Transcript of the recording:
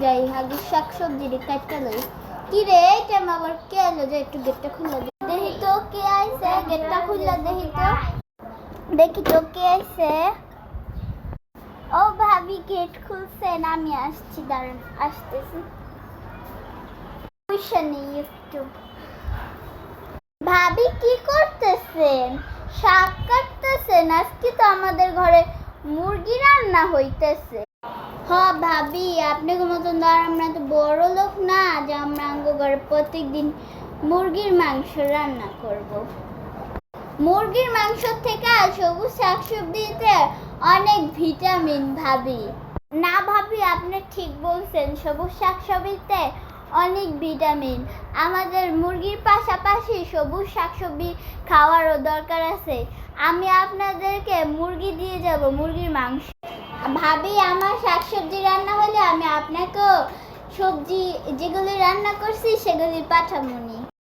যাই আগে শাকসবজি রে কাটতে লই। কি রে এটা আবার কে এলো যে একটু গেটটা খুলে দেখি তো কে আইছে, গেটটা খুলে দেখি তো কে আইছে। ও ভাবি গেট খুলছেন, আমি আসছি, দাঁড়ান আসতেছি। পয়সা নেই একটু। ভাবি কি করতেছেন? শাক কাটতেছেন? আজকে তো আমাদের ঘরে মুরগি রান্না হইতেছে। হ ভাবি, আপনাকে মতন ধর আমরা তো বড় লোক না যে আমরা আঙ্গো ঘরে প্রত্যেকদিন মুরগির মাংস রান্না করব। মুরগির মাংস থেকে সবুজ শাকসবজিতে অনেক ভিটামিন ভাবি। না ভাবি, আপনি ঠিক বলছেন, সবুজ শাকসবজিতে অনেক ভিটামিন। আমাদের মুরগির পাশাপাশি সবুজ শাকসবজি খাওয়ারও দরকার আছে। আমি আপনাদেরকে মুরগি দিয়ে যাব, মুরগির মাংস। ভাবি আমার শাকসবজি রান্না হলে আমি আপনাকেও সবজি যেগুলি রান্না করছি সেগুলি পাঠাবনি।